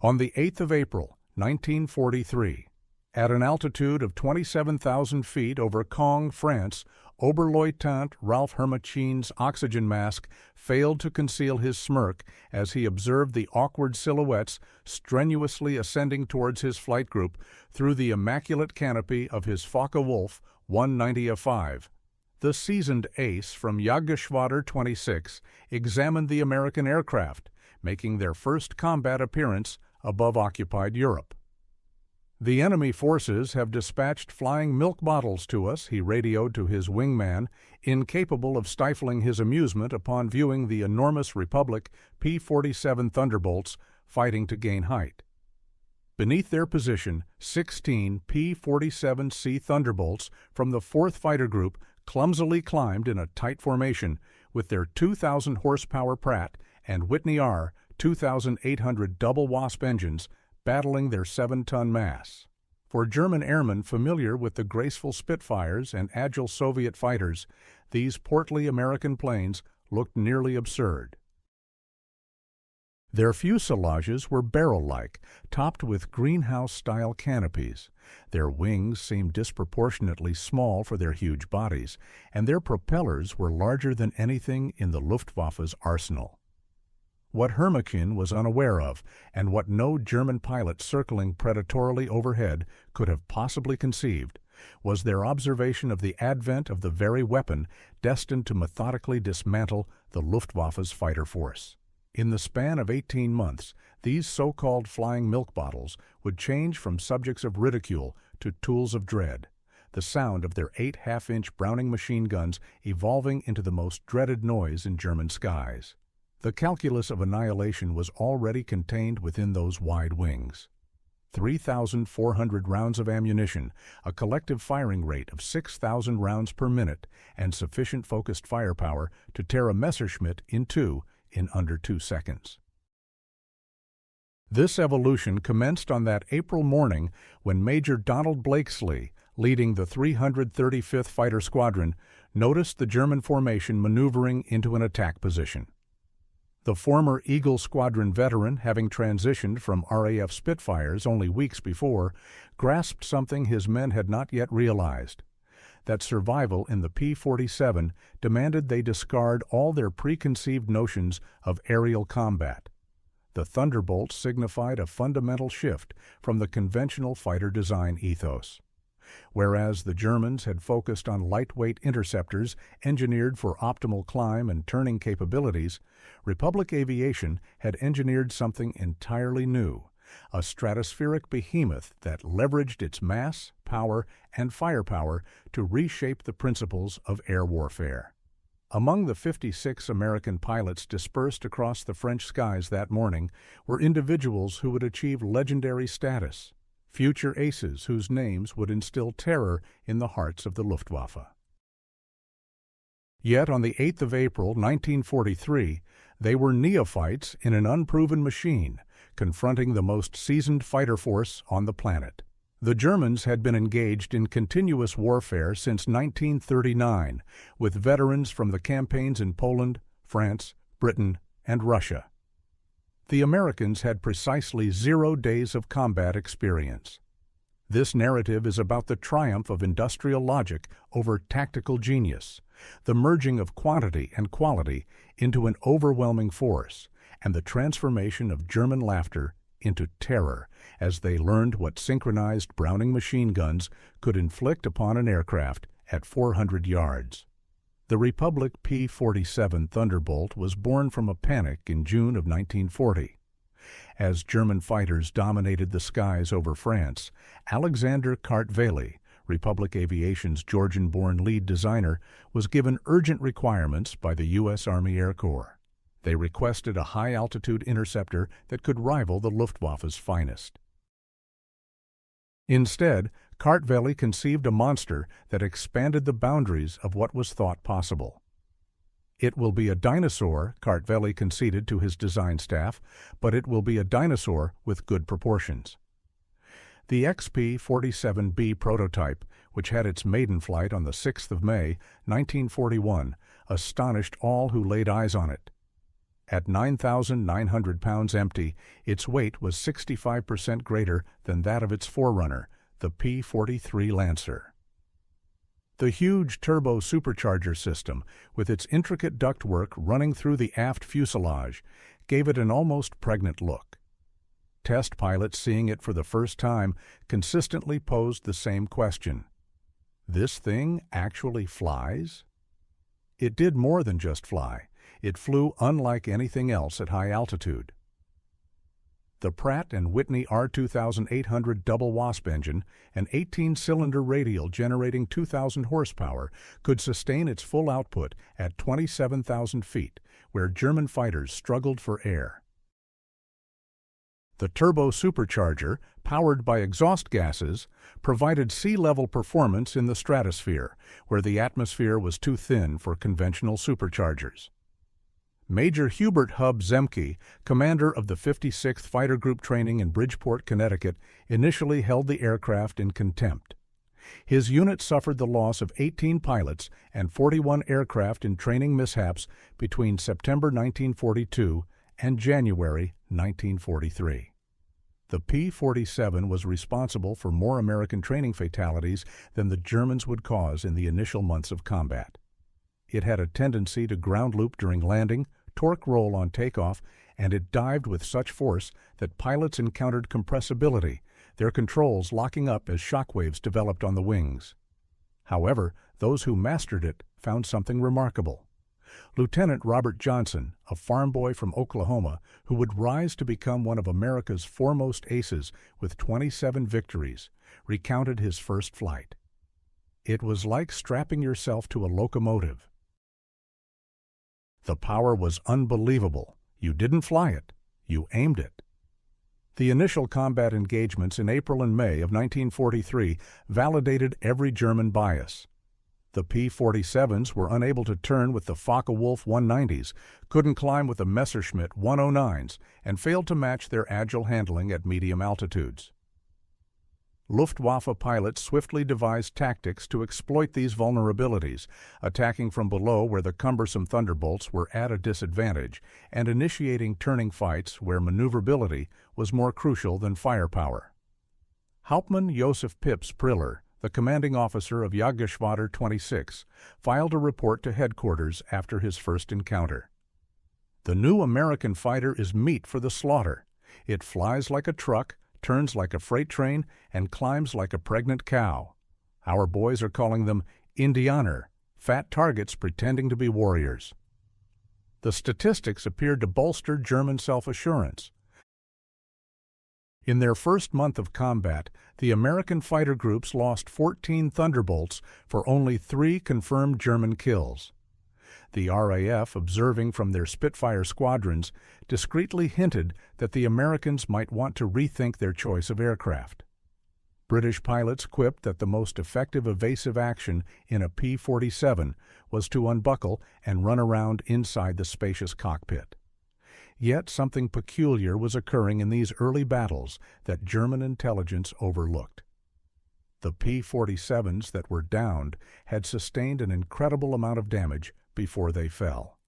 On the 8th of April, 1943, at an altitude of 27,000 feet over Caen, France, Oberleutnant Ralph Hermachin's oxygen mask failed to conceal his smirk as he observed the awkward silhouettes strenuously ascending towards his flight group through the immaculate canopy of his Focke-Wulf 190A5. The seasoned ace from Jagdgeschwader 26 examined the American aircraft, making their first combat appearance above occupied Europe. "The enemy forces have dispatched flying milk bottles to us," he radioed to his wingman, incapable of stifling his amusement upon viewing the enormous Republic P-47 Thunderbolts fighting to gain height. Beneath their position, 16 P-47C Thunderbolts from the 4th Fighter Group clumsily climbed in a tight formation with their 2,000 horsepower Pratt and Whitney R 2,800 double Wasp engines battling their 7-ton mass. For German airmen familiar with the graceful Spitfires and agile Soviet fighters, these portly American planes looked nearly absurd. Their fuselages were barrel-like, topped with greenhouse-style canopies. Their wings seemed disproportionately small for their huge bodies, and their propellers were larger than anything in the Luftwaffe's arsenal. What Hermachin was unaware of, and what no German pilot circling predatorily overhead could have possibly conceived, was their observation of the advent of the very weapon destined to methodically dismantle the Luftwaffe's fighter force. In the span of 18 months, these so-called flying milk bottles would change from subjects of ridicule to tools of dread, the sound of their 8 half-inch Browning machine guns evolving into the most dreaded noise in German skies. The calculus of annihilation was already contained within those wide wings. 3,400 rounds of ammunition, a collective firing rate of 6,000 rounds per minute, and sufficient focused firepower to tear a Messerschmitt in two in under 2 seconds. This evolution commenced on that April morning when Major Donald Blakesley, leading the 335th Fighter Squadron, noticed the German formation maneuvering into an attack position. The former Eagle Squadron veteran, having transitioned from RAF Spitfires only weeks before, grasped something his men had not yet realized: that survival in the P-47 demanded they discard all their preconceived notions of aerial combat. The Thunderbolt signified a fundamental shift from the conventional fighter design ethos. Whereas the Germans had focused on lightweight interceptors engineered for optimal climb and turning capabilities, Republic Aviation had engineered something entirely new: a stratospheric behemoth that leveraged its mass, power, and firepower to reshape the principles of air warfare. Among the 56 American pilots dispersed across the French skies that morning were individuals who would achieve legendary status, future aces whose names would instill terror in the hearts of the Luftwaffe. Yet on the 8th of April, 1943, they were neophytes in an unproven machine, confronting the most seasoned fighter force on the planet. The Germans had been engaged in continuous warfare since 1939, with veterans from the campaigns in Poland, France, Britain, and Russia. The Americans had precisely 0 days of combat experience. This narrative is about the triumph of industrial logic over tactical genius, the merging of quantity and quality into an overwhelming force, and the transformation of German laughter into terror as they learned what synchronized Browning machine guns could inflict upon an aircraft at 400 yards. The Republic P-47 Thunderbolt was born from a panic in June of 1940. As German fighters dominated the skies over France, Alexander Kartveli, Republic Aviation's Georgian-born lead designer, was given urgent requirements by the U.S. Army Air Corps. They requested a high-altitude interceptor that could rival the Luftwaffe's finest. Instead, Kartveli conceived a monster that expanded the boundaries of what was thought possible. "It will be a dinosaur," Kartveli conceded to his design staff, "but it will be a dinosaur with good proportions." The XP-47B prototype, which had its maiden flight on the 6th of May, 1941, astonished all who laid eyes on it. At 9,900 pounds empty, its weight was 65% greater than that of its forerunner, the P-43 Lancer. The huge turbo-supercharger system, with its intricate ductwork running through the aft fuselage, gave it an almost pregnant look. Test pilots seeing it for the first time consistently posed the same question. This thing actually flies? It did more than just fly. It flew unlike anything else at high altitude. The Pratt & Whitney R2800 double Wasp engine, an 18-cylinder radial generating 2,000 horsepower, could sustain its full output at 27,000 feet, where German fighters struggled for air. The turbo supercharger, powered by exhaust gases, provided sea-level performance in the stratosphere, where the atmosphere was too thin for conventional superchargers. Major Hubert Hub Zemke, commander of the 56th Fighter Group Training in Bridgeport, Connecticut, initially held the aircraft in contempt. His unit suffered the loss of 18 pilots and 41 aircraft in training mishaps between September 1942 and January 1943. The P-47 was responsible for more American training fatalities than the Germans would cause in the initial months of combat. It had a tendency to ground loop during landing, torque roll on takeoff, and it dived with such force that pilots encountered compressibility, their controls locking up as shock waves developed on the wings. However, those who mastered it found something remarkable. Lieutenant Robert Johnson, a farm boy from Oklahoma who would rise to become one of America's foremost aces with 27 victories, recounted his first flight. It was like strapping yourself to a locomotive. The power was unbelievable. You didn't fly it, you aimed it. The initial combat engagements in April and May of 1943 validated every German bias. The P-47s were unable to turn with the Focke-Wulf 190s, couldn't climb with the Messerschmitt 109s, and failed to match their agile handling at medium altitudes. Luftwaffe pilots swiftly devised tactics to exploit these vulnerabilities, attacking from below where the cumbersome Thunderbolts were at a disadvantage, and initiating turning fights where maneuverability was more crucial than firepower. Hauptmann Josef Pips Priller, the commanding officer of Jagdgeschwader 26, filed a report to headquarters after his first encounter. "The new American fighter is meat for the slaughter. It flies like a truck, turns like a freight train, and climbs like a pregnant cow. Our boys are calling them Indianer, fat targets pretending to be warriors." The statistics appeared to bolster German self-assurance. In their first month of combat, the American fighter groups lost 14 Thunderbolts for only 3 confirmed German kills. The RAF, observing from their Spitfire squadrons, discreetly hinted that the Americans might want to rethink their choice of aircraft. British pilots quipped that the most effective evasive action in a P-47 was to unbuckle and run around inside the spacious cockpit. Yet something peculiar was occurring in these early battles that German intelligence overlooked. The P-47s that were downed had sustained an incredible amount of damage before they fell.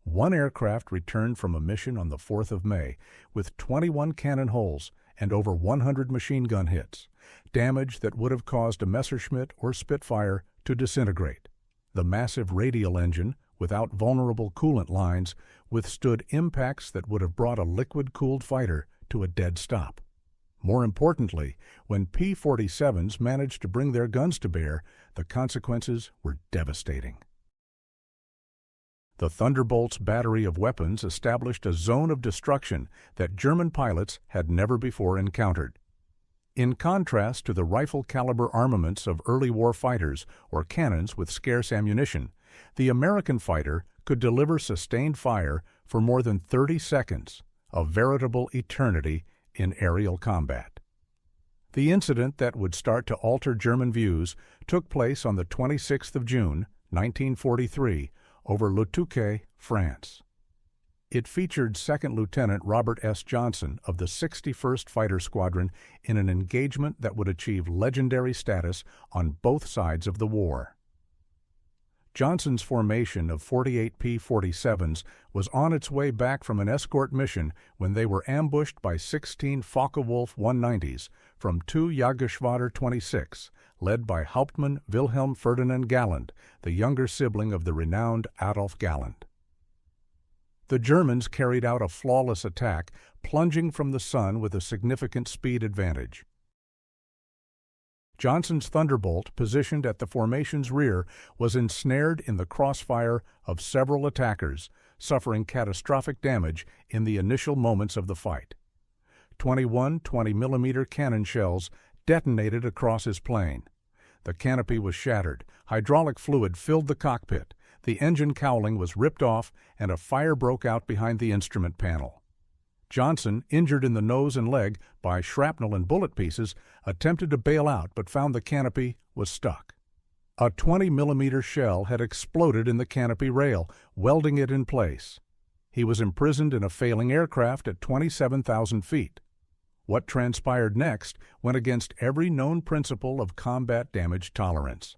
One aircraft returned from a mission on the 4th of May with 21 cannon holes and over 100 machine gun hits, damage that would have caused a Messerschmitt or Spitfire to disintegrate. The massive radial engine, without vulnerable coolant lines, withstood impacts that would have brought a liquid-cooled fighter to a dead stop. More importantly, when P-47s managed to bring their guns to bear, the consequences were devastating. The Thunderbolt's battery of weapons established a zone of destruction that German pilots had never before encountered. In contrast to the rifle-caliber armaments of early war fighters or cannons with scarce ammunition, the American fighter could deliver sustained fire for more than 30 seconds, a veritable eternity in aerial combat. The incident that would start to alter German views took place on the 26th of June, 1943, over Le Touquet, France. It featured Second Lieutenant Robert S. Johnson of the 61st Fighter Squadron in an engagement that would achieve legendary status on both sides of the war. Johnson's formation of 48 P-47s was on its way back from an escort mission when they were ambushed by 16 Focke-Wulf 190s from 2 Jagdgeschwader 26, led by Hauptmann Wilhelm Ferdinand Galland, the younger sibling of the renowned Adolf Galland. The Germans carried out a flawless attack, plunging from the sun with a significant speed advantage. Johnson's Thunderbolt, positioned at the formation's rear, was ensnared in the crossfire of several attackers, suffering catastrophic damage in the initial moments of the fight. 21 20mm cannon shells detonated across his plane. The canopy was shattered, hydraulic fluid filled the cockpit, the engine cowling was ripped off, and a fire broke out behind the instrument panel. Johnson, injured in the nose and leg by shrapnel and bullet pieces, attempted to bail out but found the canopy was stuck. A 20mm shell had exploded in the canopy rail, welding it in place. He was imprisoned in a failing aircraft at 27,000 feet. What transpired next went against every known principle of combat damage tolerance.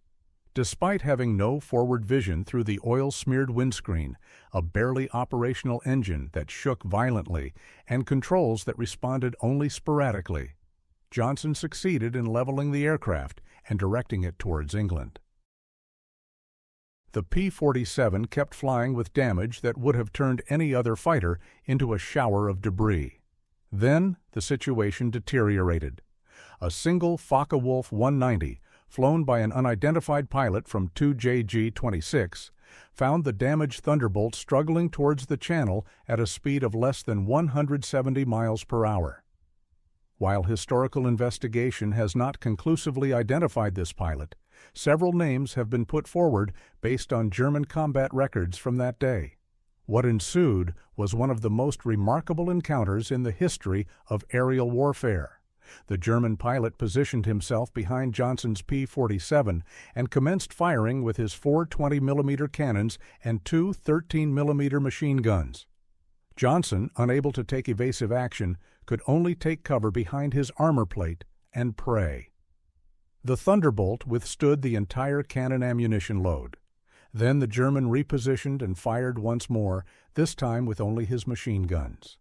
Despite having no forward vision through the oil-smeared windscreen, a barely operational engine that shook violently, and controls that responded only sporadically, Johnson succeeded in leveling the aircraft and directing it towards England. The P-47 kept flying with damage that would have turned any other fighter into a shower of debris. Then the situation deteriorated. A single Focke-Wulf 190, flown by an unidentified pilot from 2JG-26, found the damaged Thunderbolt struggling towards the channel at a speed of less than 170 miles per hour. While historical investigation has not conclusively identified this pilot, several names have been put forward based on German combat records from that day. What ensued was one of the most remarkable encounters in the history of aerial warfare. The German pilot positioned himself behind Johnson's P-47 and commenced firing with his 4 20mm cannons and 2 13mm machine guns. Johnson, unable to take evasive action, could only take cover behind his armor plate and pray. The Thunderbolt withstood the entire cannon ammunition load. Then the German repositioned and fired once more, this time with only his machine guns.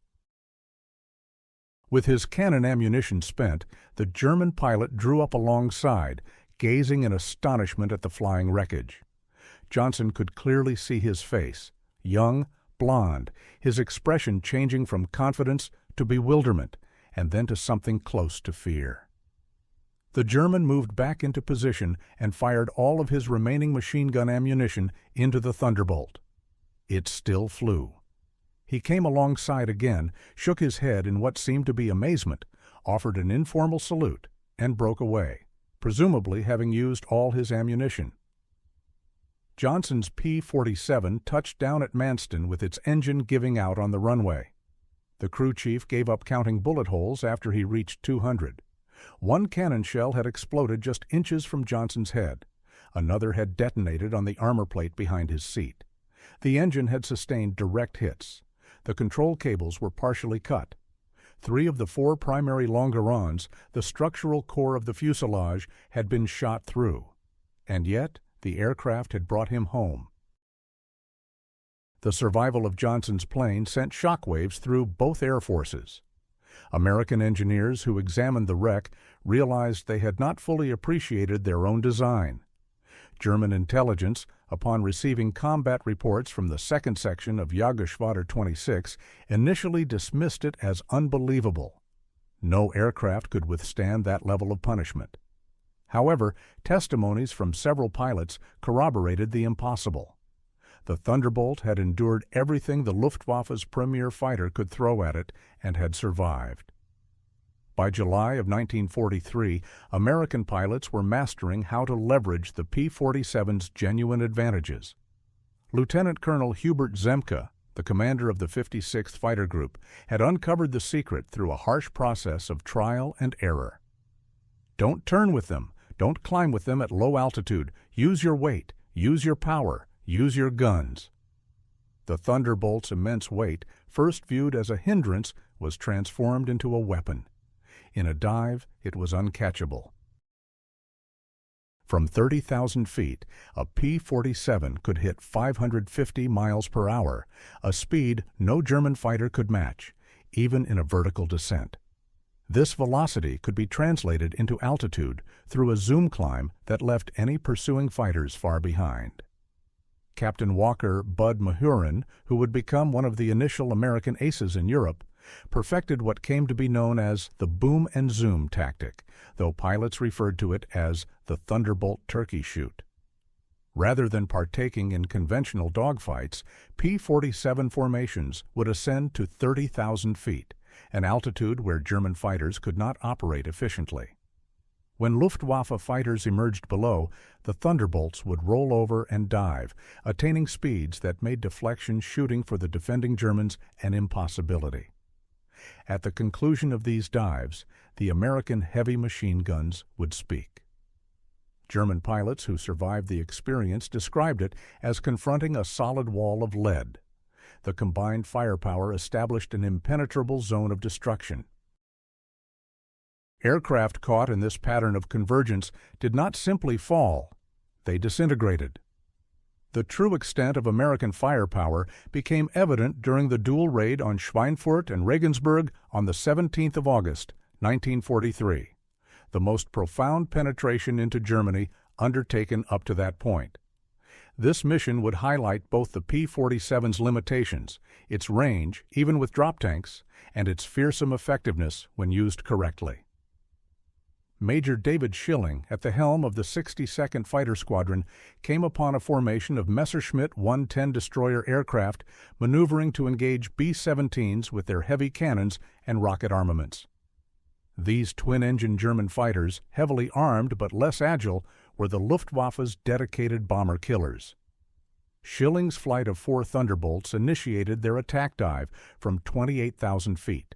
With his cannon ammunition spent, the German pilot drew up alongside, gazing in astonishment at the flying wreckage. Johnson could clearly see his face, young, blond, his expression changing from confidence to bewilderment, and then to something close to fear. The German moved back into position and fired all of his remaining machine gun ammunition into the Thunderbolt. It still flew. He came alongside again, shook his head in what seemed to be amazement, offered an informal salute, and broke away, presumably having used all his ammunition. Johnson's P-47 touched down at Manston with its engine giving out on the runway. The crew chief gave up counting bullet holes after he reached 200. One cannon shell had exploded just inches from Johnson's head. Another had detonated on the armor plate behind his seat. The engine had sustained direct hits. The control cables were partially cut. 3 of the 4 primary longerons, the structural core of the fuselage, had been shot through. And yet, the aircraft had brought him home. The survival of Johnson's plane sent shockwaves through both air forces. American engineers who examined the wreck realized they had not fully appreciated their own design. German intelligence, upon receiving combat reports from the 2nd Section of Jagdgeschwader 26, initially dismissed it as unbelievable. No aircraft could withstand that level of punishment. However, testimonies from several pilots corroborated the impossible. The Thunderbolt had endured everything the Luftwaffe's premier fighter could throw at it and had survived. By July of 1943, American pilots were mastering how to leverage the P-47's genuine advantages. Lieutenant Colonel Hubert Zemke, the commander of the 56th Fighter Group, had uncovered the secret through a harsh process of trial and error. Don't turn with them. Don't climb with them at low altitude. Use your weight. Use your power. Use your guns. The Thunderbolt's immense weight, first viewed as a hindrance, was transformed into a weapon. In a dive, it was uncatchable. From 30,000 feet, a P-47 could hit 550 miles per hour, a speed no German fighter could match, even in a vertical descent. This velocity could be translated into altitude through a zoom climb that left any pursuing fighters far behind. Captain Walker Bud Mahurin, who would become one of the initial American aces in Europe, perfected what came to be known as the boom and zoom tactic, though pilots referred to it as the Thunderbolt turkey shoot. Rather than partaking in conventional dogfights, P-47 formations would ascend to 30,000 feet, an altitude where German fighters could not operate efficiently. When Luftwaffe fighters emerged below, the Thunderbolts would roll over and dive, attaining speeds that made deflection shooting for the defending Germans an impossibility. At the conclusion of these dives, the American heavy machine guns would speak. German pilots who survived the experience described it as confronting a solid wall of lead. The combined firepower established an impenetrable zone of destruction. Aircraft caught in this pattern of convergence did not simply fall, they disintegrated. The true extent of American firepower became evident during the dual raid on Schweinfurt and Regensburg on the 17th of August, 1943, the most profound penetration into Germany undertaken up to that point. This mission would highlight both the P-47's limitations, its range, even with drop tanks, and its fearsome effectiveness when used correctly. Major David Schilling, at the helm of the 62nd Fighter Squadron, came upon a formation of Messerschmitt 110 destroyer aircraft maneuvering to engage B-17s with their heavy cannons and rocket armaments. These twin-engine German fighters, heavily armed but less agile, were the Luftwaffe's dedicated bomber killers. Schilling's flight of 4 Thunderbolts initiated their attack dive from 28,000 feet.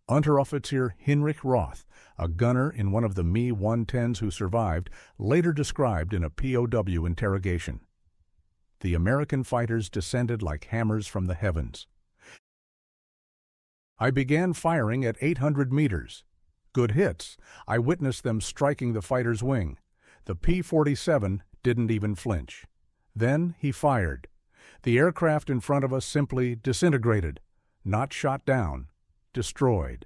Unteroffizier Hinrich Roth, a gunner in one of the Me-110s who survived, later described in a POW interrogation. The American fighters descended like hammers from the heavens. I began firing at 800 meters. Good hits. I witnessed them striking the fighter's wing. The P-47 didn't even flinch. Then he fired. The aircraft in front of us simply disintegrated, not shot down, destroyed.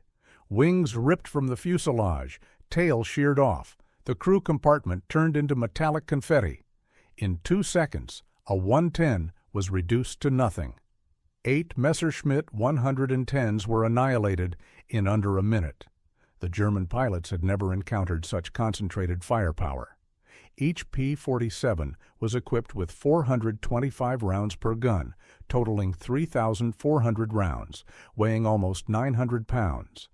Wings ripped from the fuselage, tail sheared off. The crew compartment turned into metallic confetti. In 2 seconds, a 110 was reduced to nothing. 8 Messerschmitt 110s were annihilated in under a minute. The German pilots had never encountered such concentrated firepower. Each P-47 was equipped with 425 rounds per gun, totaling 3,400 rounds, weighing almost 900 pounds.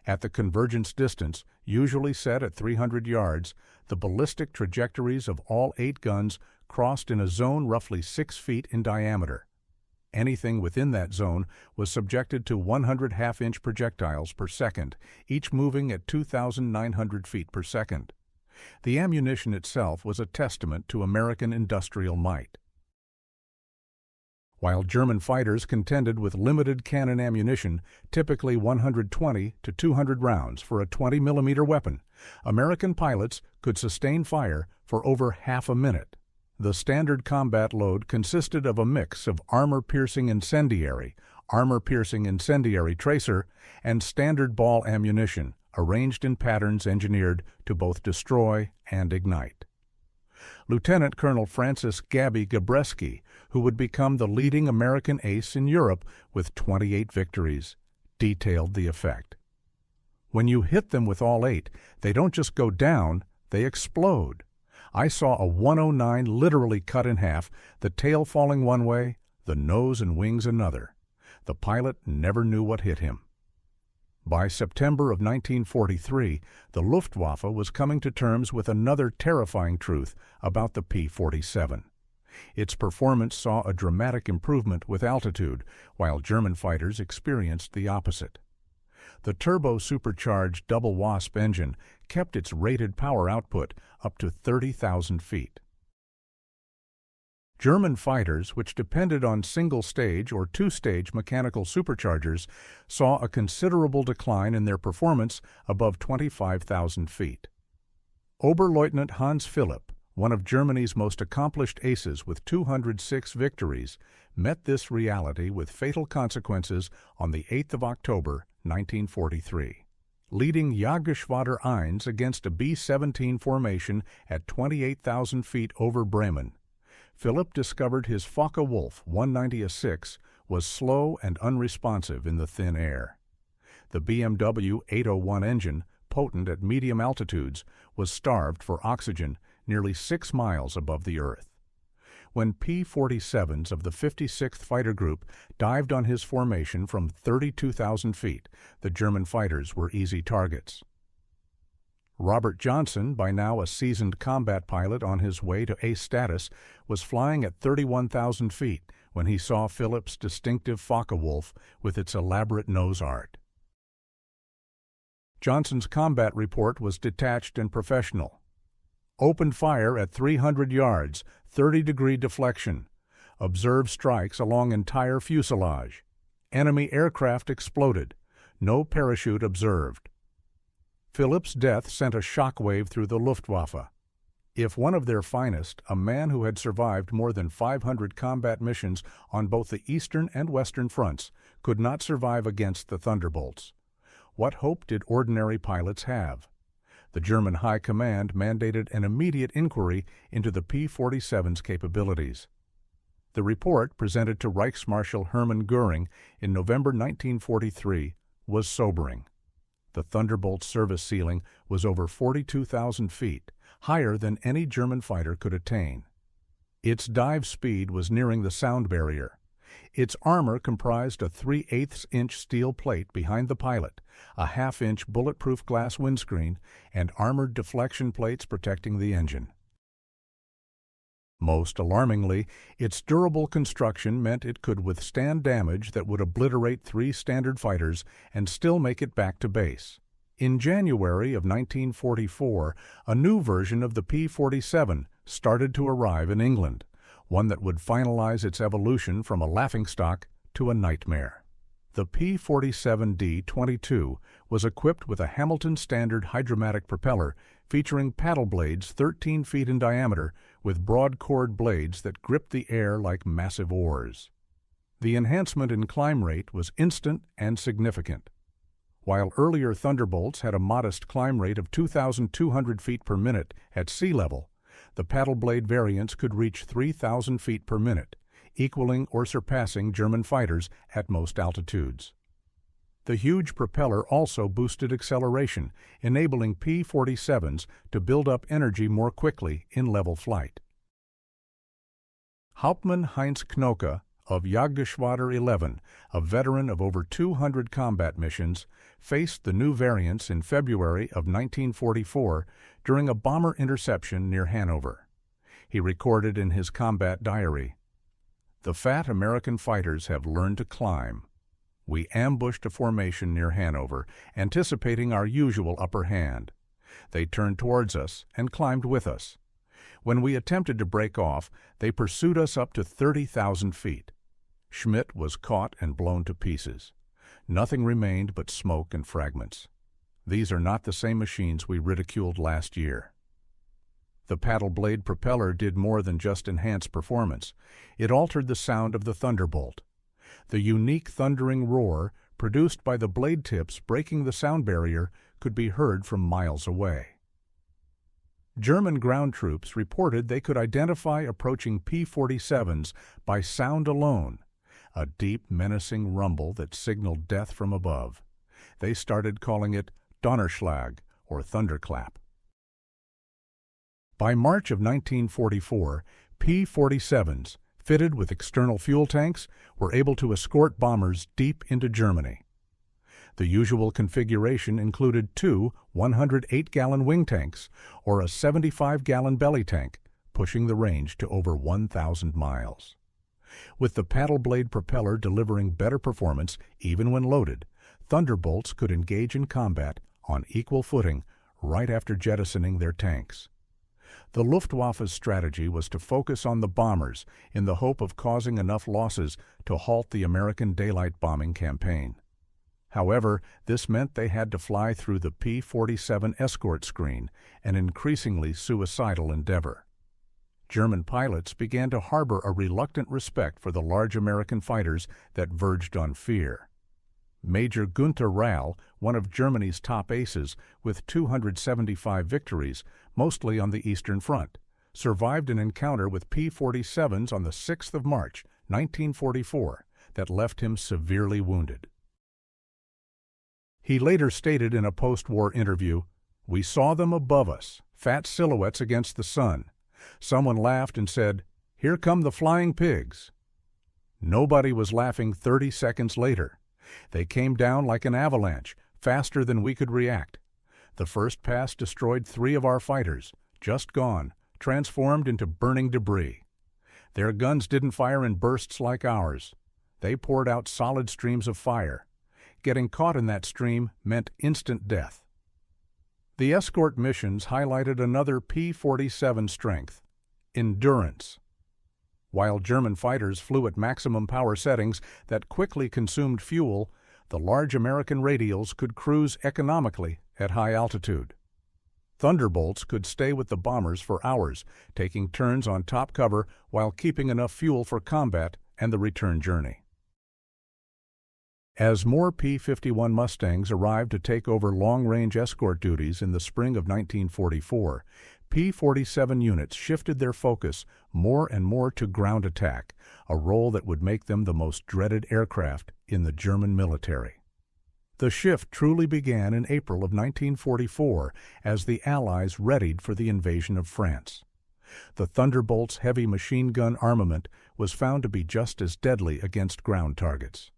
At the convergence distance, usually set at 300 yards, the ballistic trajectories of all 8 guns crossed in a zone roughly 6 feet in diameter. Anything within that zone was subjected to 100 half-inch projectiles per second, each moving at 2,900 feet per second. The ammunition itself was a testament to American industrial might. While German fighters contended with limited cannon ammunition, typically 120 to 200 rounds for a 20mm weapon, American pilots could sustain fire for over half a minute. The standard combat load consisted of a mix of armor-piercing incendiary tracer, and standard ball ammunition, arranged in patterns engineered to both destroy and ignite. Lieutenant Colonel Francis Gabby Gabreski, who would become the leading American ace in Europe with 28 victories, detailed the effect. When you hit them with all 8, they don't just go down, they explode. I saw a 109 literally cut in half, the tail falling one way, the nose and wings another. The pilot never knew what hit him. By September of 1943, the Luftwaffe was coming to terms with another terrifying truth about the P-47. Its performance saw a dramatic improvement with altitude, while German fighters experienced the opposite. The turbo-supercharged double Wasp engine kept its rated power output up to 30,000 feet. German fighters, which depended on single-stage or two-stage mechanical superchargers, saw a considerable decline in their performance above 25,000 feet. Oberleutnant Hans Philipp, one of Germany's most accomplished aces with 206 victories, met this reality with fatal consequences on the 8th of October, 1943. Leading Jagdgeschwader 1 against a B-17 formation at 28,000 feet over Bremen, Philipp discovered his Focke-Wulf 190-6 was slow and unresponsive in the thin air. The BMW 801 engine, potent at medium altitudes, was starved for oxygen nearly 6 miles above the Earth. When P-47s of the 56th Fighter Group dived on his formation from 32,000 feet, the German fighters were easy targets. Robert Johnson, by now a seasoned combat pilot on his way to ace status, was flying at 31,000 feet when he saw Philipp's distinctive Focke-Wulf with its elaborate nose art. Johnson's combat report was detached and professional. Opened fire at 300 yards, 30-degree deflection. Observed strikes along entire fuselage. Enemy aircraft exploded. No parachute observed. Philipp's death sent a shockwave through the Luftwaffe. If one of their finest, a man who had survived more than 500 combat missions on both the Eastern and Western fronts, could not survive against the Thunderbolts, what hope did ordinary pilots have? The German High Command mandated an immediate inquiry into the P-47's capabilities. The report, presented to Reichsmarshal Hermann Göring in November 1943, was sobering. The Thunderbolt's service ceiling was over 42,000 feet, higher than any German fighter could attain. Its dive speed was nearing the sound barrier. Its armor comprised a 3/8-inch steel plate behind the pilot, a half-inch bulletproof glass windscreen, and armored deflection plates protecting the engine. Most alarmingly, its durable construction meant it could withstand damage that would obliterate 3 standard fighters and still make it back to base. In January of 1944, a new version of the P-47 started to arrive in England, one that would finalize its evolution from a laughingstock to a nightmare. The P-47D-22 was equipped with a Hamilton Standard hydromatic propeller featuring paddle blades 13 feet in diameter with broad chord blades that gripped the air like massive oars. The enhancement in climb rate was instant and significant. While earlier Thunderbolts had a modest climb rate of 2,200 feet per minute at sea level, the paddle blade variants could reach 3,000 feet per minute, equaling or surpassing German fighters at most altitudes. The huge propeller also boosted acceleration, enabling P-47s to build up energy more quickly in level flight. Hauptmann Heinz Knoke of Jagdgeschwader 11, a veteran of over 200 combat missions, faced the new variants in February of 1944 during a bomber interception near Hanover. He recorded in his combat diary, "The fat American fighters have learned to climb. We ambushed a formation near Hanover, anticipating our usual upper hand. They turned towards us and climbed with us. When we attempted to break off, they pursued us up to 30,000 feet. Schmidt was caught and blown to pieces. Nothing remained but smoke and fragments. These are not the same machines we ridiculed last year." The paddle blade propeller did more than just enhance performance. It altered the sound of the Thunderbolt. The unique thundering roar, produced by the blade tips breaking the sound barrier, could be heard from miles away. German ground troops reported they could identify approaching P-47s by sound alone, a deep, menacing rumble that signaled death from above. They started calling it Donnerschlag, or thunderclap. By March of 1944, P-47s, fitted with external fuel tanks, were able to escort bombers deep into Germany. The usual configuration included 2 108-gallon wing tanks or a 75-gallon belly tank, pushing the range to over 1,000 miles. With the paddle blade propeller delivering better performance even when loaded, Thunderbolts could engage in combat on equal footing right after jettisoning their tanks. The Luftwaffe's strategy was to focus on the bombers in the hope of causing enough losses to halt the American daylight bombing campaign. However, this meant they had to fly through the P-47 escort screen, an increasingly suicidal endeavor. German pilots began to harbor a reluctant respect for the large American fighters that verged on fear. Major Günther Rahl, one of Germany's top aces, with 275 victories, mostly on the Eastern Front, survived an encounter with P-47s on the 6th of March, 1944, that left him severely wounded. He later stated in a post-war interview, "We saw them above us, fat silhouettes against the sun. Someone laughed and said, 'Here come the flying pigs.' Nobody was laughing 30 seconds later. They came down like an avalanche, faster than we could react. The first pass destroyed 3 of our fighters, just gone, transformed into burning debris. Their guns didn't fire in bursts like ours. They poured out solid streams of fire. Getting caught in that stream meant instant death." The escort missions highlighted another P-47 strength: endurance. While German fighters flew at maximum power settings that quickly consumed fuel, the large American radials could cruise economically at high altitude. Thunderbolts could stay with the bombers for hours, taking turns on top cover while keeping enough fuel for combat and the return journey. As more P-51 Mustangs arrived to take over long-range escort duties in the spring of 1944, P-47 units shifted their focus more and more to ground attack, a role that would make them the most dreaded aircraft in the German military. The shift truly began in April of 1944 as the Allies readied for the invasion of France. The Thunderbolt's heavy machine gun armament was found to be just as deadly against ground targets.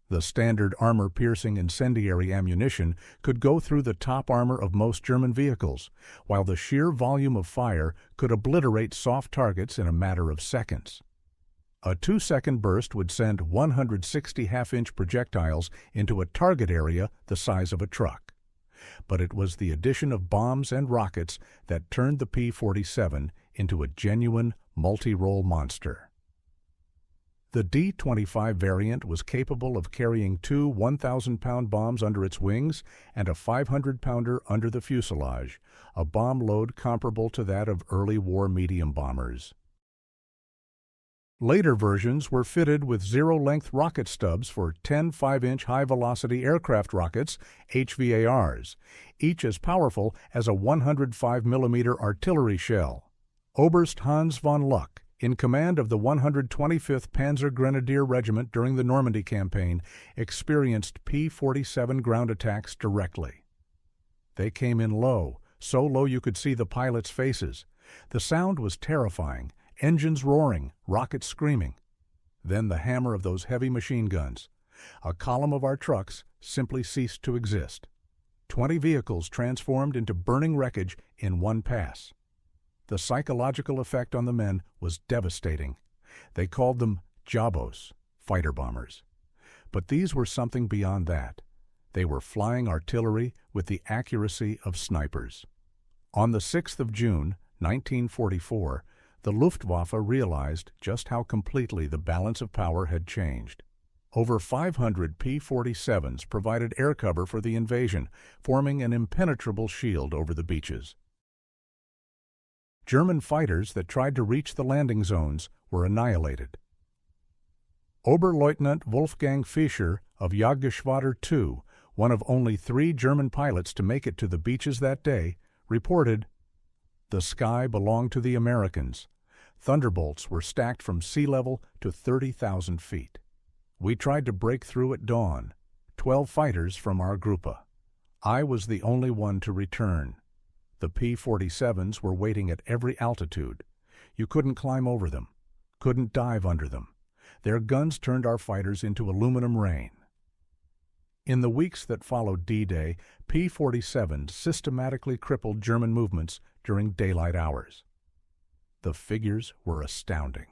The standard armor-piercing incendiary ammunition could go through the top armor of most German vehicles, while the sheer volume of fire could obliterate soft targets in a matter of seconds. A 2-second burst would send 160 half-inch projectiles into a target area the size of a truck. But it was the addition of bombs and rockets that turned the P-47 into a genuine multi-role monster. The D-25 variant was capable of carrying 2 1,000-pound bombs under its wings and a 500-pounder under the fuselage, a bomb load comparable to that of early war medium bombers. Later versions were fitted with zero-length rocket stubs for 10 5-inch high-velocity aircraft rockets, HVARs, each as powerful as a 105mm artillery shell. Oberst Hans von Luck, in command of the 125th Panzer Grenadier Regiment during the Normandy campaign, experienced P-47 ground attacks directly. They came in low, so low you could see the pilots' faces. The sound was terrifying, engines roaring, rockets screaming. Then the hammer of those heavy machine guns. A column of our trucks simply ceased to exist. 20 vehicles transformed into burning wreckage in one pass. The psychological effect on the men was devastating. They called them Jabos, fighter bombers. But these were something beyond that. They were flying artillery with the accuracy of snipers. On the 6th of June, 1944, the Luftwaffe realized just how completely the balance of power had changed. Over 500 P-47s provided air cover for the invasion, forming an impenetrable shield over the beaches. German fighters that tried to reach the landing zones were annihilated. Oberleutnant Wolfgang Fischer of Jagdgeschwader II, one of only 3 German pilots to make it to the beaches that day, reported, "The sky belonged to the Americans. Thunderbolts were stacked from sea level to 30,000 feet. We tried to break through at dawn, 12 fighters from our Gruppe. I was the only one to return. The P-47s were waiting at every altitude. You couldn't climb over them, couldn't dive under them. Their guns turned our fighters into aluminum rain." In the weeks that followed D-Day, P-47s systematically crippled German movements during daylight hours. The figures were astounding.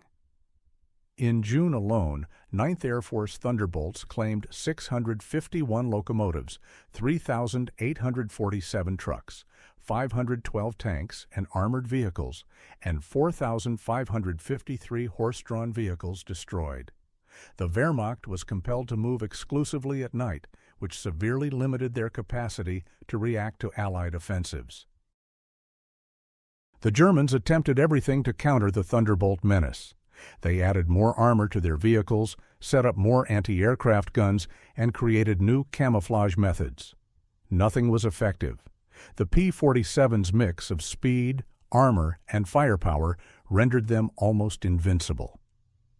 In June alone, 9th Air Force Thunderbolts claimed 651 locomotives, 3,847 trucks, 512 tanks and armored vehicles, and 4,553 horse-drawn vehicles destroyed. The Wehrmacht was compelled to move exclusively at night, which severely limited their capacity to react to Allied offensives. The Germans attempted everything to counter the Thunderbolt menace. They added more armor to their vehicles, set up more anti-aircraft guns, and created new camouflage methods. Nothing was effective. The P-47's mix of speed, armor, and firepower rendered them almost invincible.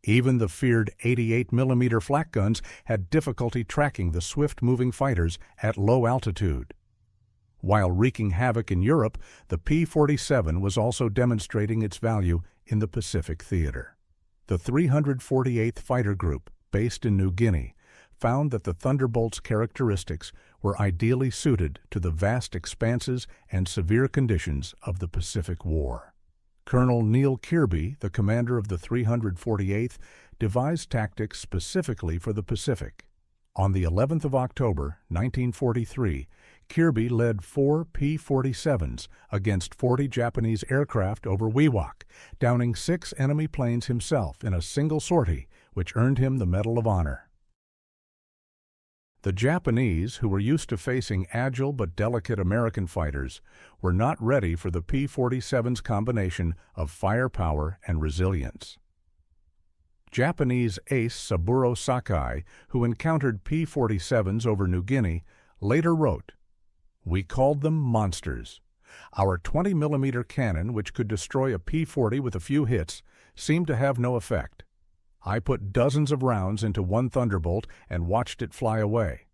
Even the feared 88mm flak guns had difficulty tracking the swift-moving fighters at low altitude. While wreaking havoc in Europe, the P-47 was also demonstrating its value in the Pacific theater. The 348th Fighter Group, based in New Guinea, found that the Thunderbolt's characteristics were ideally suited to the vast expanses and severe conditions of the Pacific War. Colonel Neil Kirby, the commander of the 348th, devised tactics specifically for the Pacific. On the 11th of October, 1943, Kirby led 4 P-47s against 40 Japanese aircraft over Wewak, downing 6 enemy planes himself in a single sortie, which earned him the Medal of Honor. The Japanese, who were used to facing agile but delicate American fighters, were not ready for the P-47's combination of firepower and resilience. Japanese ace Saburo Sakai, who encountered P-47s over New Guinea, later wrote, "We called them monsters. Our 20mm cannon, which could destroy a P-40 with a few hits, seemed to have no effect. I put dozens of rounds into one Thunderbolt and watched it fly away.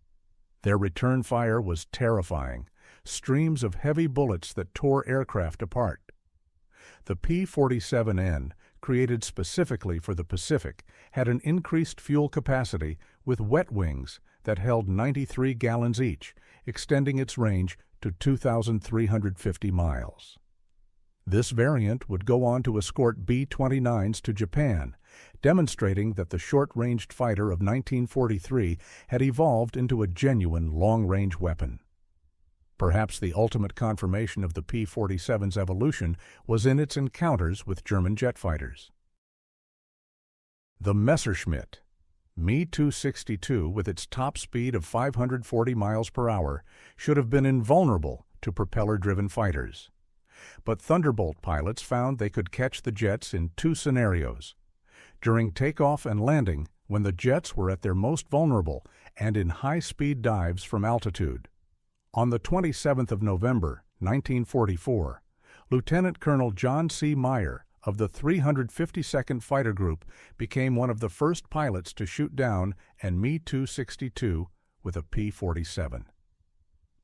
Their return fire was terrifying, streams of heavy bullets that tore aircraft apart." The P-47N, created specifically for the Pacific, had an increased fuel capacity with wet wings that held 93 gallons each, extending its range to 2,350 miles. This variant would go on to escort B-29s to Japan, demonstrating that the short-ranged fighter of 1943 had evolved into a genuine long-range weapon. Perhaps the ultimate confirmation of the P-47's evolution was in its encounters with German jet fighters. The Messerschmitt, Me-262, with its top speed of 540 miles per hour, should have been invulnerable to propeller-driven fighters. But Thunderbolt pilots found they could catch the jets in 2 scenarios: during takeoff and landing, when the jets were at their most vulnerable, and in high-speed dives from altitude. On the 27th of November, 1944, Lieutenant Colonel John C. Meyer of the 352nd Fighter Group became one of the first pilots to shoot down an Me-262 with a P-47.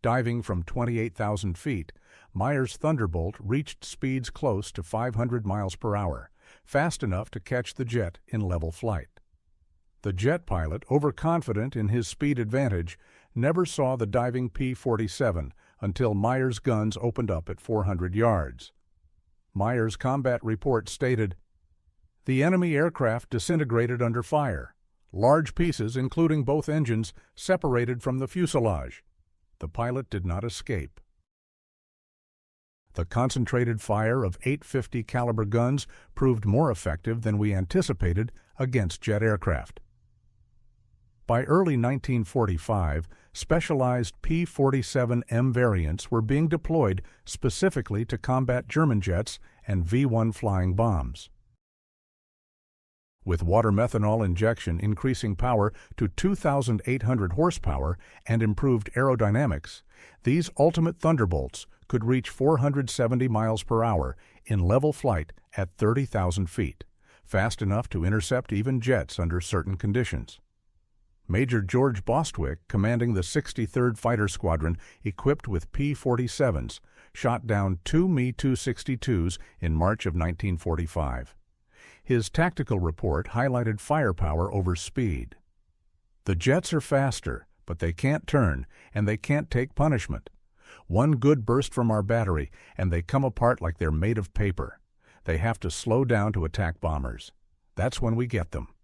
Diving from 28,000 feet, Meyer's Thunderbolt reached speeds close to 500 miles per hour, fast enough to catch the jet in level flight. The jet pilot, overconfident in his speed advantage, never saw the diving P-47 until Meyer's guns opened up at 400 yards. Meyer's combat report stated, "The enemy aircraft disintegrated under fire. Large pieces, including both engines, separated from the fuselage. The pilot did not escape." The concentrated fire of 850 caliber guns proved more effective than we anticipated against jet aircraft. By early 1945, specialized P-47M variants were being deployed specifically to combat German jets and V-1 flying bombs. With water methanol injection increasing power to 2,800 horsepower and improved aerodynamics, these ultimate Thunderbolts could reach 470 miles per hour in level flight at 30,000 feet, fast enough to intercept even jets under certain conditions. Major George Bostwick, commanding the 63rd Fighter Squadron equipped with P-47s, shot down 2 Me-262s in March of 1945. His tactical report highlighted firepower over speed. "The jets are faster, but they can't turn, and they can't take punishment. One good burst from our battery, and they come apart like they're made of paper. They have to slow down to attack bombers. That's when we get them."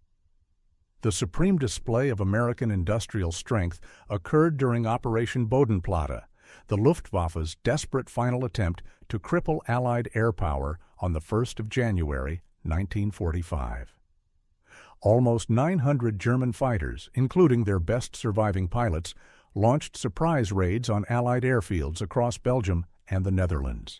The supreme display of American industrial strength occurred during Operation Bodenplatte, the Luftwaffe's desperate final attempt to cripple Allied air power on the 1st of January, 1945. Almost 900 German fighters, including their best surviving pilots, launched surprise raids on Allied airfields across Belgium and the Netherlands.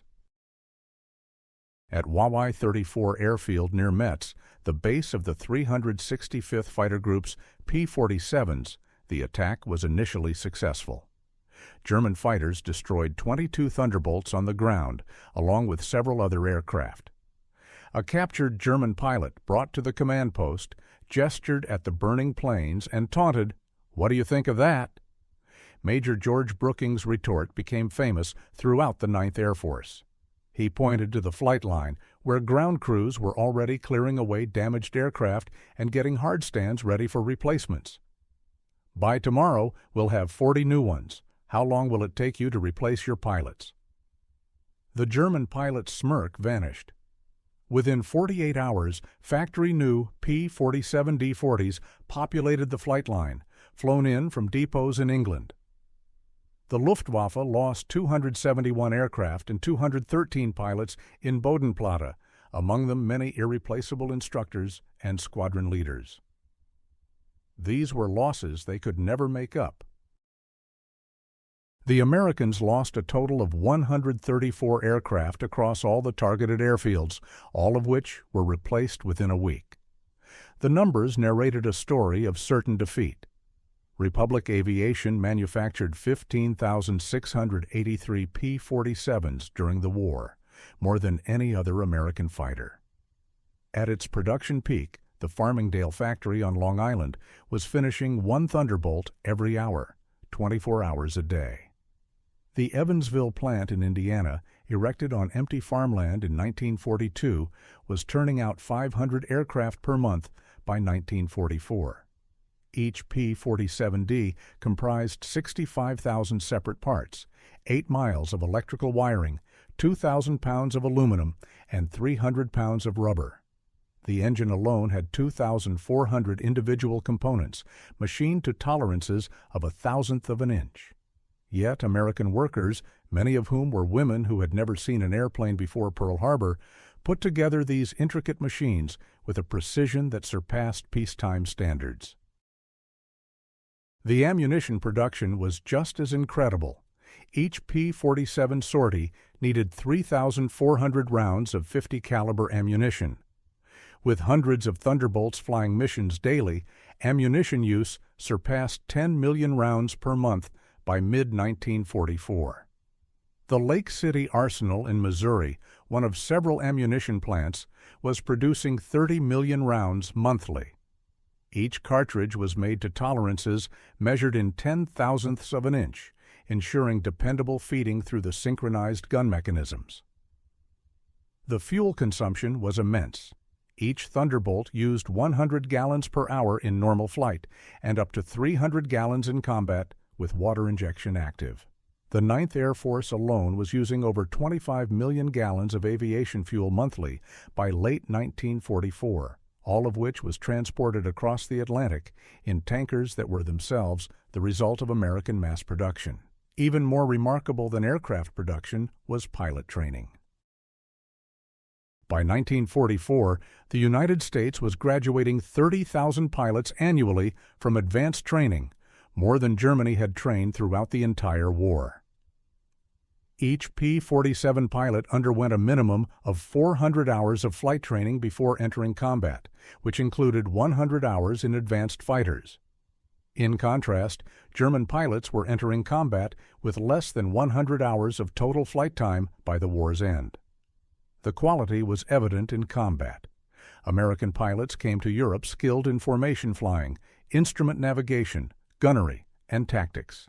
At Wawai 34 Airfield near Metz, the base of the 365th Fighter Group's P-47s, the attack was initially successful. German fighters destroyed 22 Thunderbolts on the ground, along with several other aircraft. A captured German pilot brought to the command post gestured at the burning planes and taunted, "What do you think of that?" Major George Brooking's retort became famous throughout the 9th Air Force. He pointed to the flight line, where ground crews were already clearing away damaged aircraft and getting hard stands ready for replacements. "By tomorrow, we'll have 40 new ones. How long will it take you to replace your pilots?" The German pilot's smirk vanished. Within 48 hours, factory-new P-47 D-40s populated the flight line, flown in from depots in England. The Luftwaffe lost 271 aircraft and 213 pilots in Bodenplatte, among them many irreplaceable instructors and squadron leaders. These were losses they could never make up. The Americans lost a total of 134 aircraft across all the targeted airfields, all of which were replaced within a week. The numbers narrated a story of certain defeat. Republic Aviation manufactured 15,683 P-47s during the war, more than any other American fighter. At its production peak, the Farmingdale factory on Long Island was finishing one Thunderbolt every hour, 24 hours a day. The Evansville plant in Indiana, erected on empty farmland in 1942, was turning out 500 aircraft per month by 1944. Each P-47D comprised 65,000 separate parts, 8 miles of electrical wiring, 2,000 pounds of aluminum, and 300 pounds of rubber. The engine alone had 2,400 individual components, machined to tolerances of 1/1000th of an inch. Yet American workers, many of whom were women who had never seen an airplane before Pearl Harbor, put together these intricate machines with a precision that surpassed peacetime standards. The ammunition production was just as incredible. Each P-47 sortie needed 3,400 rounds of .50 caliber ammunition. With hundreds of Thunderbolts flying missions daily, ammunition use surpassed 10 million rounds per month by mid-1944. The Lake City Arsenal in Missouri, one of several ammunition plants, was producing 30 million rounds monthly. Each cartridge was made to tolerances measured in 10,000ths of an inch, ensuring dependable feeding through the synchronized gun mechanisms. The fuel consumption was immense. Each Thunderbolt used 100 gallons per hour in normal flight and up to 300 gallons in combat with water injection active. The 9th Air Force alone was using over 25 million gallons of aviation fuel monthly by late 1944, all of which was transported across the Atlantic in tankers that were themselves the result of American mass production. Even more remarkable than aircraft production was pilot training. By 1944, the United States was graduating 30,000 pilots annually from advanced training, more than Germany had trained throughout the entire war. Each P-47 pilot underwent a minimum of 400 hours of flight training before entering combat, which included 100 hours in advanced fighters. In contrast, German pilots were entering combat with less than 100 hours of total flight time by the war's end. The quality was evident in combat. American pilots came to Europe skilled in formation flying, instrument navigation, gunnery, and tactics.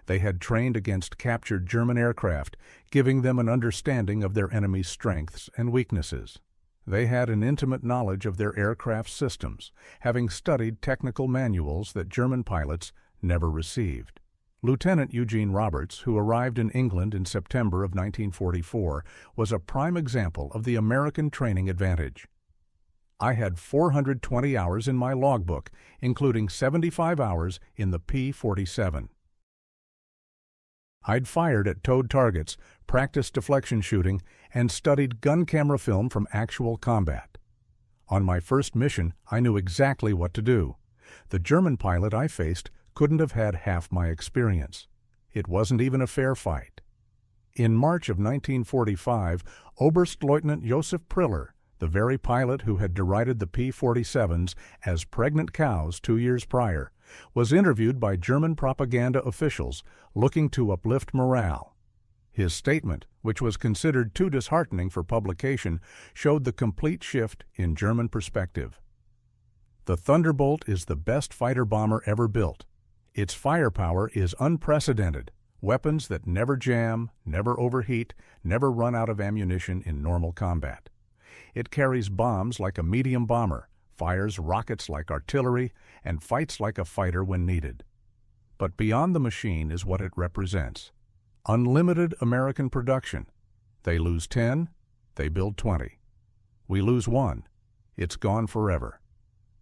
They had trained against captured German aircraft, giving them an understanding of their enemy's strengths and weaknesses. They had an intimate knowledge of their aircraft systems, having studied technical manuals that German pilots never received. Lieutenant Eugene Roberts, who arrived in England in September of 1944, was a prime example of the American training advantage. I had 420 hours in my logbook, including 75 hours in the P-47. I'd fired at towed targets, practiced deflection shooting, and studied gun camera film from actual combat. On my first mission, I knew exactly what to do. The German pilot I faced couldn't have had half my experience. It wasn't even a fair fight. In March of 1945, Oberstleutnant Josef Priller, the very pilot who had derided the P-47s as pregnant cows 2 years prior, was interviewed by German propaganda officials looking to uplift morale. His statement, which was considered too disheartening for publication, showed the complete shift in German perspective. The Thunderbolt is the best fighter bomber ever built. Its firepower is unprecedented. Weapons that never jam, never overheat, never run out of ammunition in normal combat. It carries bombs like a medium bomber, fires rockets like artillery, and fights like a fighter when needed. But beyond the machine is what it represents. Unlimited American production. They lose 10, they build 20. We lose 1, it's gone forever.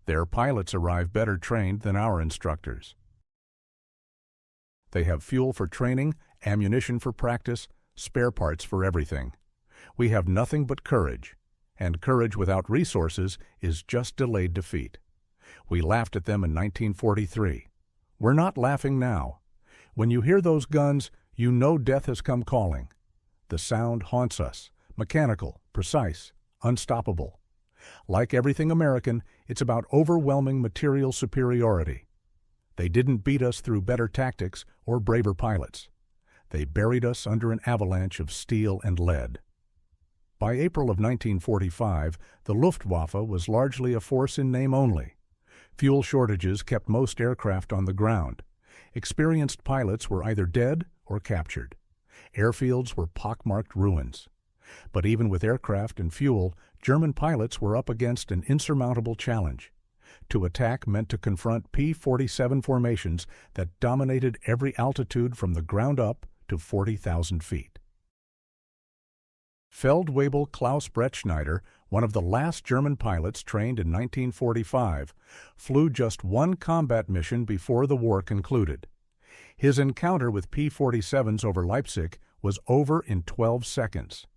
Their pilots arrive better trained than our instructors. They have fuel for training, ammunition for practice, spare parts for everything. We have nothing but courage, and courage without resources is just delayed defeat. We laughed at them in 1943. We're not laughing now. When you hear those guns, you know death has come calling. The sound haunts us, mechanical, precise, unstoppable. Like everything American, it's about overwhelming material superiority. They didn't beat us through better tactics or braver pilots. They buried us under an avalanche of steel and lead. By April of 1945, the Luftwaffe was largely a force in name only. Fuel shortages kept most aircraft on the ground. Experienced pilots were either dead or captured. Airfields were pockmarked ruins. But even with aircraft and fuel, German pilots were up against an insurmountable challenge. To attack meant to confront P-47 formations that dominated every altitude from the ground up to 40,000 feet. Feldwebel Klaus Brettschneider, one of the last German pilots trained in 1945, flew just one combat mission before the war concluded. His encounter with P-47s over Leipzig was over in 12 seconds.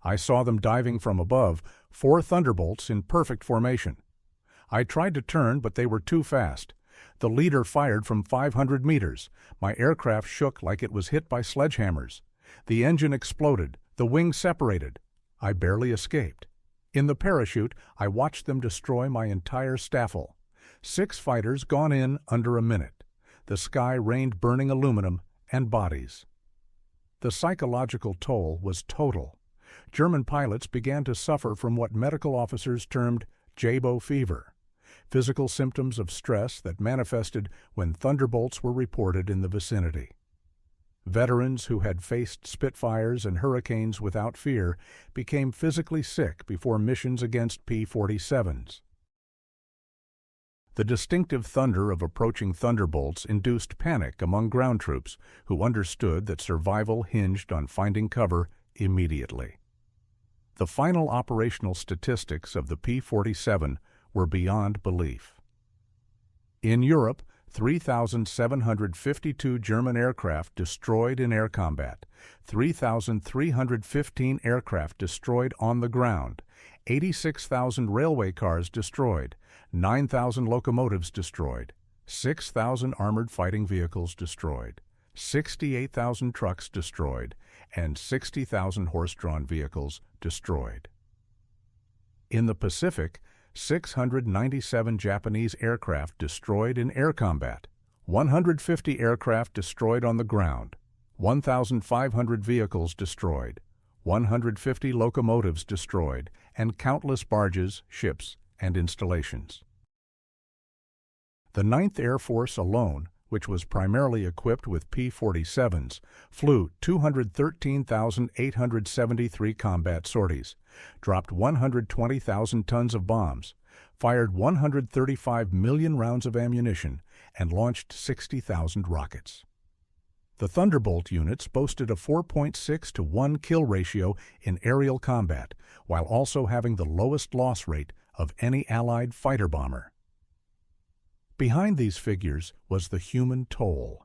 I saw them diving from above, 4 Thunderbolts in perfect formation. I tried to turn, but they were too fast. The leader fired from 500 meters. My aircraft shook like it was hit by sledgehammers. The engine exploded. The wings separated. I barely escaped. In the parachute, I watched them destroy my entire staffel. 6 fighters gone in under a minute. The sky rained burning aluminum and bodies. The psychological toll was total. German pilots began to suffer from what medical officers termed Jabo fever, physical symptoms of stress that manifested when Thunderbolts were reported in the vicinity. Veterans who had faced Spitfires and Hurricanes without fear became physically sick before missions against P-47s. The distinctive thunder of approaching Thunderbolts induced panic among ground troops who understood that survival hinged on finding cover immediately. The final operational statistics of the P-47 were beyond belief. In Europe, 3,752 German aircraft destroyed in air combat, 3,315 aircraft destroyed on the ground, 86,000 railway cars destroyed, 9,000 locomotives destroyed, 6,000 armored fighting vehicles destroyed, 68,000 trucks destroyed, and 60,000 horse-drawn vehicles destroyed. In the Pacific, 697 Japanese aircraft destroyed in air combat, 150 aircraft destroyed on the ground, 1,500 vehicles destroyed, 150 locomotives destroyed, and countless barges, ships, and installations. The 9th Air Force alone, which was primarily equipped with P-47s, flew 213,873 combat sorties, dropped 120,000 tons of bombs, fired 135 million rounds of ammunition, and launched 60,000 rockets. The Thunderbolt units boasted a 4.6 to 1 kill ratio in aerial combat, while also having the lowest loss rate of any Allied fighter bomber. Behind these figures was the human toll.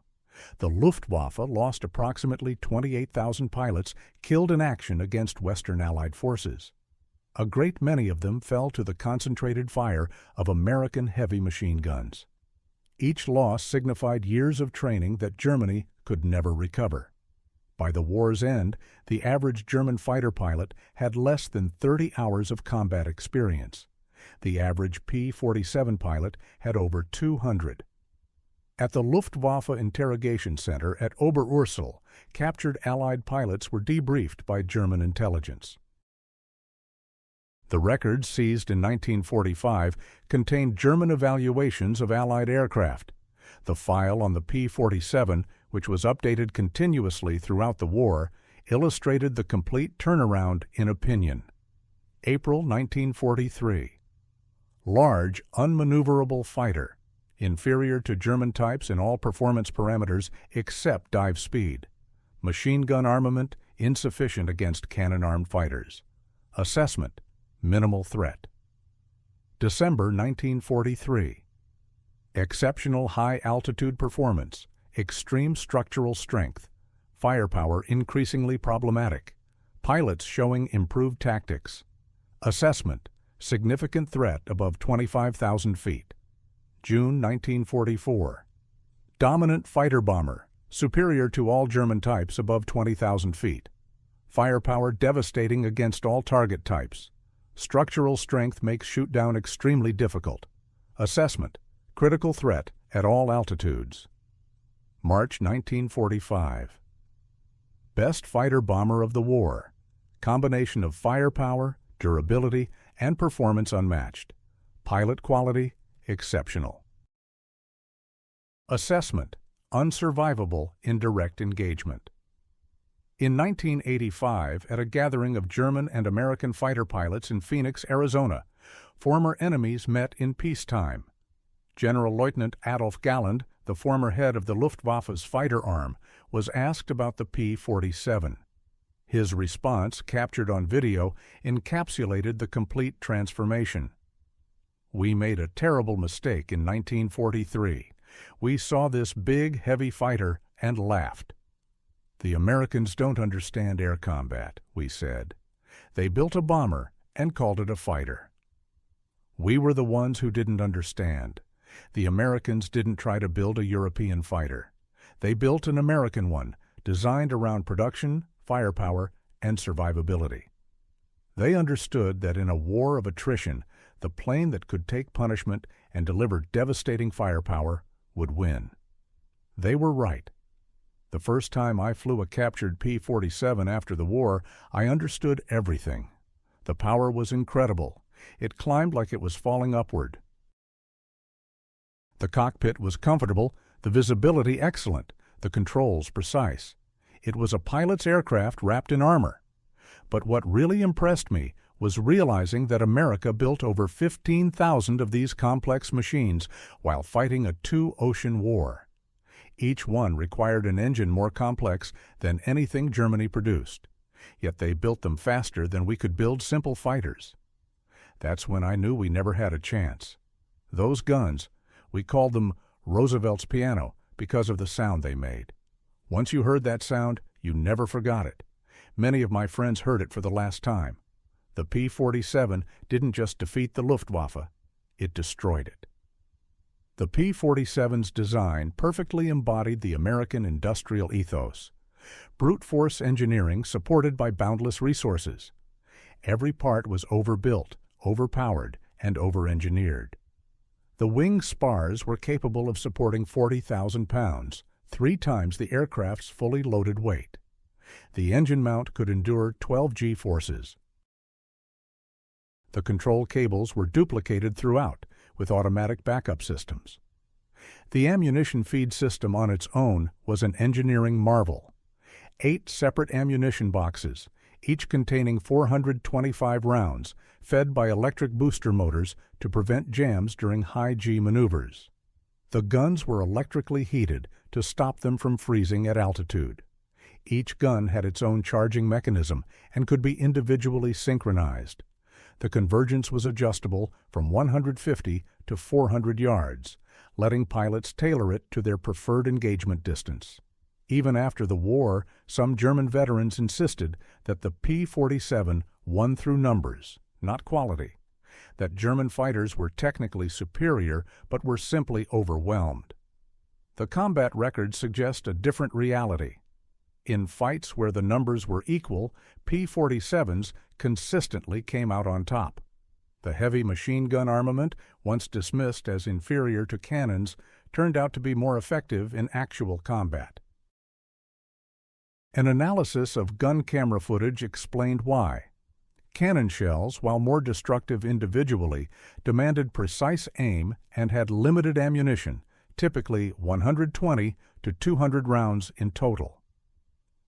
The Luftwaffe lost approximately 28,000 pilots killed in action against Western Allied forces. A great many of them fell to the concentrated fire of American heavy machine guns. Each loss signified years of training that Germany could never recover. By the war's end, the average German fighter pilot had less than 30 hours of combat experience. The average P-47 pilot had over 200. At the Luftwaffe Interrogation Center at Oberursel, captured Allied pilots were debriefed by German intelligence. The records seized in 1945 contained German evaluations of Allied aircraft. The file on the P-47, which was updated continuously throughout the war, illustrated the complete turnaround in opinion. April 1943. Large, unmaneuverable fighter, inferior to German types in all performance parameters except dive speed. Machine gun armament insufficient against cannon-armed fighters. Assessment: minimal threat. December 1943. Exceptional high-altitude performance, extreme structural strength, firepower increasingly problematic, pilots showing improved tactics. Assessment: significant threat above 25,000 feet. June 1944. Dominant fighter bomber, superior to all German types above 20,000 feet. Firepower devastating against all target types. Structural strength makes shoot-down extremely difficult. Assessment: critical threat at all altitudes. March 1945. Best fighter bomber of the war. Combination of firepower, durability, and performance unmatched. Pilot quality exceptional. Assessment: unsurvivable in direct engagement. In 1985, at a gathering of German and American fighter pilots in Phoenix, Arizona, former enemies met in peacetime. General Lieutenant Adolf Galland, the former head of the Luftwaffe's fighter arm, was asked about the P-47. His response, captured on video, encapsulated the complete transformation. "We made a terrible mistake in 1943. We saw this big, heavy fighter and laughed. The Americans don't understand air combat," we said. "They built a bomber and called it a fighter. We were the ones who didn't understand. The Americans didn't try to build a European fighter. They built an American one, designed around production, firepower, and survivability. They understood that in a war of attrition, the plane that could take punishment and deliver devastating firepower would win." They were right. The first time I flew a captured P-47 after the war, I understood everything. The power was incredible. It climbed like it was falling upward. The cockpit was comfortable, the visibility excellent, the controls precise. It was a pilot's aircraft wrapped in armor. But what really impressed me was realizing that America built over 15,000 of these complex machines while fighting a two-ocean war. Each one required an engine more complex than anything Germany produced. Yet they built them faster than we could build simple fighters. That's when I knew we never had a chance. Those guns, we called them Roosevelt's piano because of the sound they made. Once you heard that sound, you never forgot it. Many of my friends heard it for the last time. The P-47 didn't just defeat the Luftwaffe, it destroyed it. The P-47's design perfectly embodied the American industrial ethos. Brute force engineering supported by boundless resources. Every part was overbuilt, overpowered, and over-engineered. The wing spars were capable of supporting 40,000 pounds, 3 times the aircraft's fully loaded weight. The engine mount could endure 12 G-forces. The control cables were duplicated throughout, with automatic backup systems. The ammunition feed system on its own was an engineering marvel. 8 separate ammunition boxes, each containing 425 rounds, fed by electric booster motors to prevent jams during high-G maneuvers. The guns were electrically heated to stop them from freezing at altitude. Each gun had its own charging mechanism and could be individually synchronized. The convergence was adjustable from 150 to 400 yards, letting pilots tailor it to their preferred engagement distance. Even after the war, some German veterans insisted that the P-47 won through numbers, not quality. that German fighters were technically superior but were simply overwhelmed. The combat records suggest a different reality. In fights where the numbers were equal, P-47s consistently came out on top. The heavy machine gun armament, once dismissed as inferior to cannons, turned out to be more effective in actual combat. An analysis of gun camera footage explained why. Cannon shells, while more destructive individually, demanded precise aim and had limited ammunition, typically 120 to 200 rounds in total.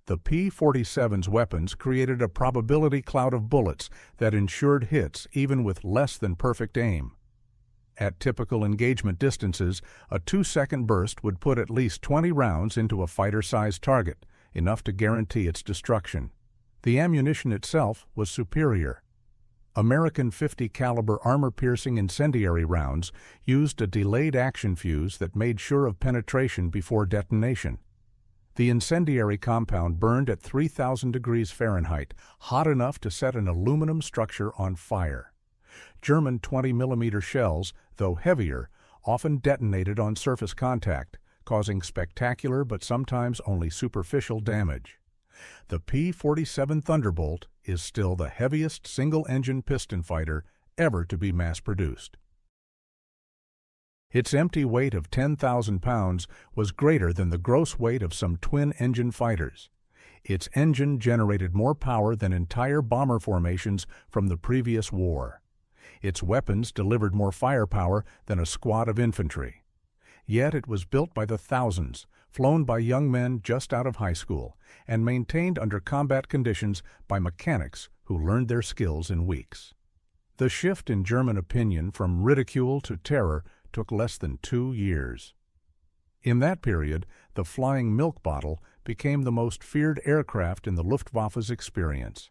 The P-47's weapons created a probability cloud of bullets that ensured hits even with less than perfect aim. At typical engagement distances, a 2-second burst would put at least 20 rounds into a fighter-sized target, enough to guarantee its destruction. The ammunition itself was superior. American .50 caliber armor-piercing incendiary rounds used a delayed action fuse that made sure of penetration before detonation. The incendiary compound burned at 3,000 degrees Fahrenheit, hot enough to set an aluminum structure on fire. German 20mm shells, though heavier, often detonated on surface contact, causing spectacular but sometimes only superficial damage. The P-47 Thunderbolt is still the heaviest single-engine piston fighter ever to be mass-produced. Its empty weight of 10,000 pounds was greater than the gross weight of some twin-engine fighters. Its engine generated more power than entire bomber formations from the previous war. Its weapons delivered more firepower than a squad of infantry. Yet it was built by the thousands, flown by young men just out of high school, and maintained under combat conditions by mechanics who learned their skills in weeks. The shift in German opinion from ridicule to terror took less than 2 years. In that period, the flying milk bottle became the most feared aircraft in the Luftwaffe's experience.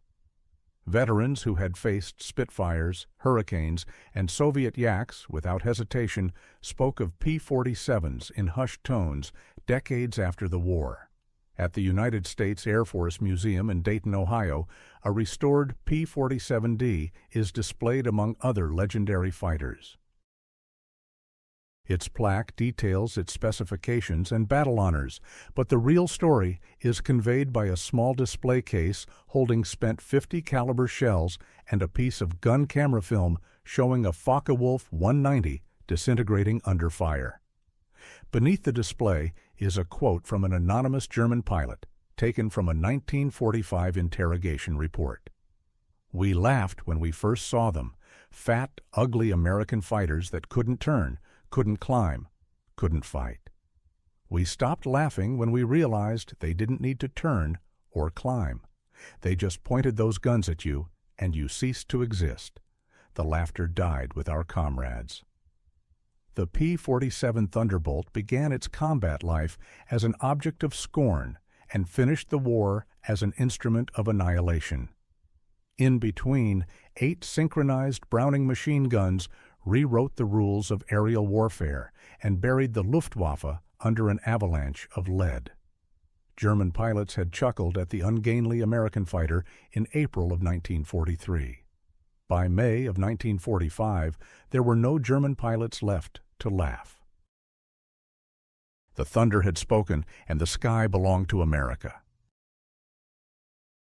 Veterans who had faced Spitfires, Hurricanes, and Soviet Yaks without hesitation spoke of P-47s in hushed tones decades after the war. At the United States Air Force Museum in Dayton, Ohio, a restored P-47D is displayed among other legendary fighters. Its plaque details its specifications and battle honors, but the real story is conveyed by a small display case holding spent .50 caliber shells and a piece of gun camera film showing a Focke-Wulf 190 disintegrating under fire. Beneath the display is a quote from an anonymous German pilot, taken from a 1945 interrogation report. "We laughed when we first saw them, fat, ugly American fighters that couldn't turn, couldn't climb, couldn't fight. We stopped laughing when we realized they didn't need to turn or climb. They just pointed those guns at you, and you ceased to exist. The laughter died with our comrades." The P-47 Thunderbolt began its combat life as an object of scorn and finished the war as an instrument of annihilation. In between, 8 synchronized Browning machine guns rewrote the rules of aerial warfare and buried the Luftwaffe under an avalanche of lead. German pilots had chuckled at the ungainly American fighter in April of 1943. By May of 1945, there were no German pilots left to laugh. The thunder had spoken, and the sky belonged to America.